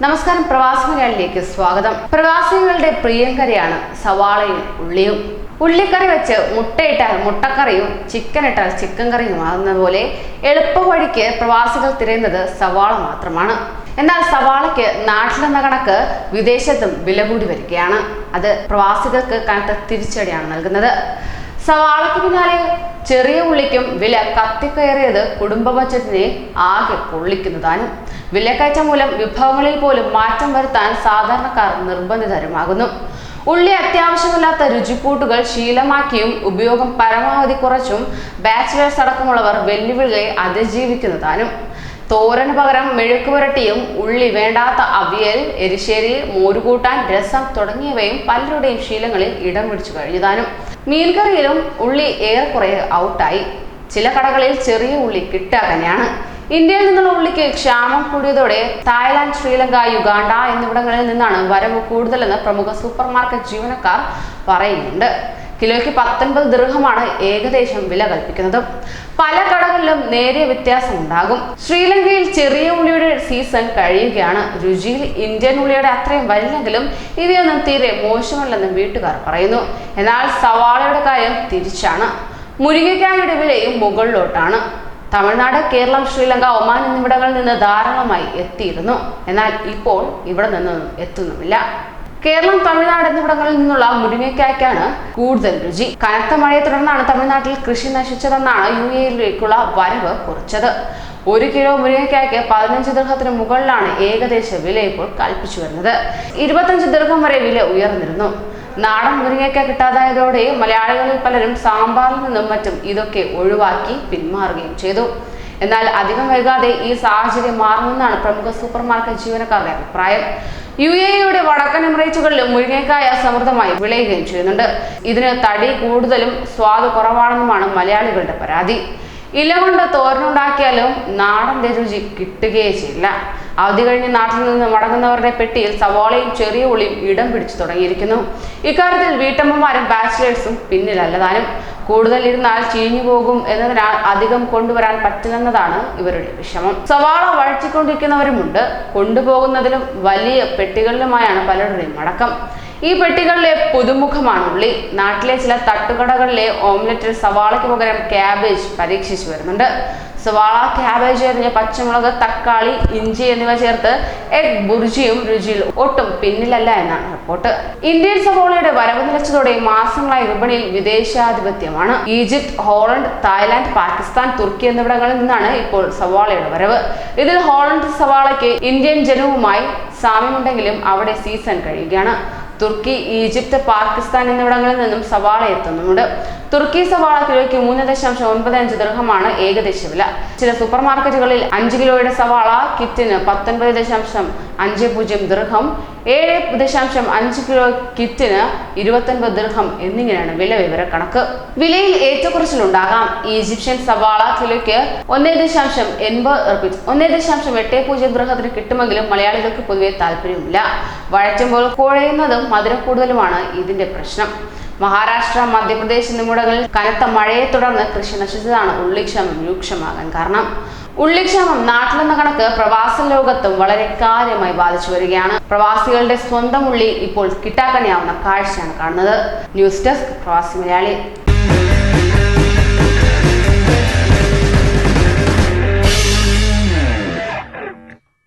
നമസ്കാരം, പ്രവാസി മലയാളിയിലേക്ക് സ്വാഗതം. പ്രവാസികളുടെ പ്രിയങ്കരയാണ് സവാളയും ഉള്ളിയും. ഉള്ളിക്കറി വെച്ച് മുട്ടയിട്ടാൽ മുട്ടക്കറിയും ചിക്കൻ ഇട്ടാൽ ചിക്കൻ കറിയും ആകുന്ന പോലെ എളുപ്പ വഴിക്ക് പ്രവാസികൾ തിരയുന്നത് സവാള മാത്രമാണ്. എന്നാൽ സവാളയ്ക്ക് നാട്ടിലെന്ന കണക്ക് വിദേശത്തും വില കൂടി വരികയാണ്. അത് പ്രവാസികൾക്ക് കനത്ത തിരിച്ചടിയാണ് നൽകുന്നത്. സവാളയ്ക്ക് പിന്നാലെ ചെറിയ ഉള്ളിക്കും വില കത്തിക്കയറിയത് കുടുംബ ബജറ്റിനെ ആകെ പൊള്ളിക്കുന്നതാനും. വിലക്കയറ്റം മൂലം വിഭവങ്ങളിൽ പോലും മാറ്റം വരുത്താൻ സാധാരണക്കാർ നിർബന്ധിതരുമാകുന്നു. ഉള്ളി അത്യാവശ്യമില്ലാത്ത രുചിക്കൂട്ടുകൾ ശീലമാക്കിയും ഉപയോഗം പരമാവധി കുറച്ചും ബാച്ചിലേഴ്സ് അടക്കമുള്ളവർ വെല്ലുവിളികളെ അതിജീവിക്കുന്നതാനും. തോരന് പകരം മെഴുക്ക് പുരട്ടിയും ഉള്ളി വേണ്ടാത്ത അവിയൽ, എരിശ്ശേരി, മോരുകൂട്ടാൻ, രസം തുടങ്ങിയവയും പലരുടെയും ശീലങ്ങളിൽ ഇടം പിടിച്ചു കഴിഞ്ഞതാനും. മീൻകറിയിലും ഉള്ളി ഏറെക്കുറെ ഔട്ടായി. ചില കടകളിൽ ചെറിയ ഉള്ളി കിട്ടാകനെയാണ്. ഇന്ത്യയിൽ നിന്നുള്ള ഉള്ളിക്ക് ക്ഷാമം കൂടിയതോടെ തായ്ലാന്റ്, ശ്രീലങ്ക, യുഗാണ്ട എന്നിവിടങ്ങളിൽ നിന്നാണ് വരവ് കൂടുതലെന്ന് പ്രമുഖ സൂപ്പർ മാർക്കറ്റ് ജീവനക്കാർ പറയുന്നുണ്ട്. കിലോയ്ക്ക് 19 ദിർഹമാണ് ഏകദേശം വില കൽപ്പിക്കുന്നത്. പല കടകളിലും നേരിയ വ്യത്യാസം ഉണ്ടാകും. ശ്രീലങ്കയിൽ ചെറിയ ഉള്ളിയുടെ സീസൺ കഴിയുകയാണ്. രുചിയിൽ ഇന്ത്യൻ ഉള്ളിയുടെ അത്രയും വരില്ലെങ്കിലും ഇവയൊന്നും തീരെ മോശമല്ലെന്ന് വീട്ടുകാർ പറയുന്നു. എന്നാൽ സവാളയുടെ കാര്യം തിരിച്ചാണ്. മുരിങ്ങക്കായുടെ വിലയും മുകളിലോട്ടാണ്. തമിഴ്നാട്, കേരളം, ശ്രീലങ്ക, ഒമാൻ എന്നിവിടങ്ങളിൽ നിന്ന് ധാരാളമായി എത്തിയിരുന്നു. എന്നാൽ ഇപ്പോൾ ഇവിടെ നിന്നൊന്നും എത്തുന്നുമില്ല. കേരളം, തമിഴ്നാട് എന്നിവിടങ്ങളിൽ നിന്നുള്ള മുരിങ്ങയ്ക്കായ്ക്കാണ് കൂടുതൽ രുചി. കനത്ത മഴയെ തുടർന്നാണ് തമിഴ്നാട്ടിൽ കൃഷി നശിച്ചതെന്നാണ് UAE-യിലേക്കുള്ള വരവ് കുറിച്ചത്. 1 കിലോ മുരിങ്ങയ്ക്കായ്ക്ക് 15 ദിർഹത്തിന് മുകളിലാണ് ഏകദേശ വില ഇപ്പോൾ കൽപ്പിച്ചു വരുന്നത്. 25 ദിർഹം വരെ വില ഉയർന്നിരുന്നു. നാടൻ മുരിങ്ങയ്ക്ക കിട്ടാതായതോടെ മലയാളികളിൽ പലരും സാമ്പാറിൽ നിന്നും മറ്റും ഇതൊക്കെ ഒഴിവാക്കി പിന്മാറുകയും ചെയ്തു. എന്നാൽ അധികം വൈകാതെ ഈ സാഹചര്യം മാറുമെന്നാണ് പ്രമുഖ സൂപ്പർ മാർക്കറ്റ് ജീവനക്കാരുടെ അഭിപ്രായം. UAE-യുടെ വടക്കൻ എമിറേറ്റുകളിലും മുരിങ്ങയ്ക്കായ സമൃദ്ധമായി വിളയുകയും ചെയ്യുന്നുണ്ട്. ഇതിന് തടി കൂടുതലും സ്വാദ് കുറവാണെന്നുമാണ് മലയാളികളുടെ പരാതി. ഇല കൊണ്ട് തോരനുണ്ടാക്കിയാലും നാടന്റെ രുചി കിട്ടുകയേ ചെയ്യില്ല. അവധി കഴിഞ്ഞ് നാട്ടിൽ നിന്ന് മടങ്ങുന്നവരുടെ പെട്ടിയിൽ സവാളയും ചെറിയ ഉള്ളിയും ഇടം പിടിച്ചു തുടങ്ങിയിരിക്കുന്നു. ഇക്കാര്യത്തിൽ വീട്ടമ്മമാരും ബാച്ചിലേഴ്സും പിന്നിലല്ലതാനും. കൂടുതൽ ഇരുന്നാൽ ചീഞ്ഞു പോകും എന്നതിനാൽ അധികം കൊണ്ടുവരാൻ പറ്റില്ലെന്നതാണ് ഇവരുടെ വിഷമം. സവാള വഴറ്റിക്കൊണ്ടിരിക്കുന്നവരുമുണ്ട്. കൊണ്ടുപോകുന്നതിലും വലിയ പെട്ടികളിലുമായാണ് പലരുടെയും മടക്കം. ഈ പെട്ടികളിലെ പുതുമുഖമാണ് ഉള്ളി. നാട്ടിലെ ചില തട്ടുകടകളിലെ ഓംലെറ്റിൽ സവാളയ്ക്ക് പകരം ക്യാബേജ് പരീക്ഷിച്ചു വരുന്നുണ്ട്. സവാള, ക്യാബേജ് അരിഞ്ഞ പച്ചമുളക്, തക്കാളി, ഇഞ്ചി എന്നിവ ചേർത്ത് എഗ് ബുർജിയും രുചിയിൽ ഒട്ടും പിന്നിലല്ല എന്നാണ് റിപ്പോർട്ട്. ഇന്ത്യൻ സവാളയുടെ വരവ് നിലച്ചതോടെ മാസങ്ങളായി വിപണിയിൽ വിദേശാധിപത്യമാണ്. ഈജിപ്ത്, ഹോളണ്ട്, തായ്ലാന്റ്, പാകിസ്ഥാൻ, തുർക്കി എന്നിവിടങ്ങളിൽ നിന്നാണ് ഇപ്പോൾ സവാളയുടെ വരവ്. ഇതിൽ ഹോളണ്ട് സവാളയ്ക്ക് ഇന്ത്യൻ ജനവുമായി സാമ്യമുണ്ടെങ്കിലും അവിടെ സീസൺ കഴിയുകയാണ്. തുർക്കി, ഈജിപ്ത്, പാകിസ്ഥാൻ എന്നിവിടങ്ങളിൽ നിന്നും സവാള എത്തുന്നുണ്ട്. തുർക്കി സവാള കിലോയ്ക്ക് 3.95 ദിർഹമാണ് ഏകദേശ വില. ചില സൂപ്പർ മാർക്കറ്റുകളിൽ 5 കിലോയുടെ സവാള കിറ്റിന് 19.50 ദിർഹം, 7.5 കിലോ കിറ്റിന് 29 ദിർഹം എന്നിങ്ങനെയാണ് വില വിവര കണക്ക്. വിലയിൽ ഏറ്റക്കുറച്ചിലുണ്ടാകാം. ഈജിപ്ഷ്യൻ സവാള കിലോയ്ക്ക് 1.80 ദിർഹത്തിന് കിട്ടുമെങ്കിലും മലയാളികൾക്ക് പൊതുവെ താല്പര്യമില്ല. വഴറ്റുമ്പോൾ കുഴയുന്നതും മധുരം കൂടുതലുമാണ് ഇതിന്റെ പ്രശ്നം. മഹാരാഷ്ട്ര, മധ്യപ്രദേശ് എന്നിവിടങ്ങളിൽ കനത്ത മഴയെ തുടർന്ന് കൃഷി നശിച്ചതാണ് ഉള്ളിക്ഷാമം രൂക്ഷമാകാൻ കാരണം. ഉള്ളിക്ഷാമം നാട്ടിലെന്ന കണക്ക് പ്രവാസ ലോകത്തും വളരെ കാര്യമായി ബാധിച്ചു വരികയാണ്. പ്രവാസികളുടെ സ്വന്തം ഉള്ളി ഇപ്പോൾ കിട്ടാക്കണിയാവുന്ന കാഴ്ചയാണ് കാണുന്നത്. ന്യൂസ് ഡെസ്ക്, പ്രവാസി മലയാളി.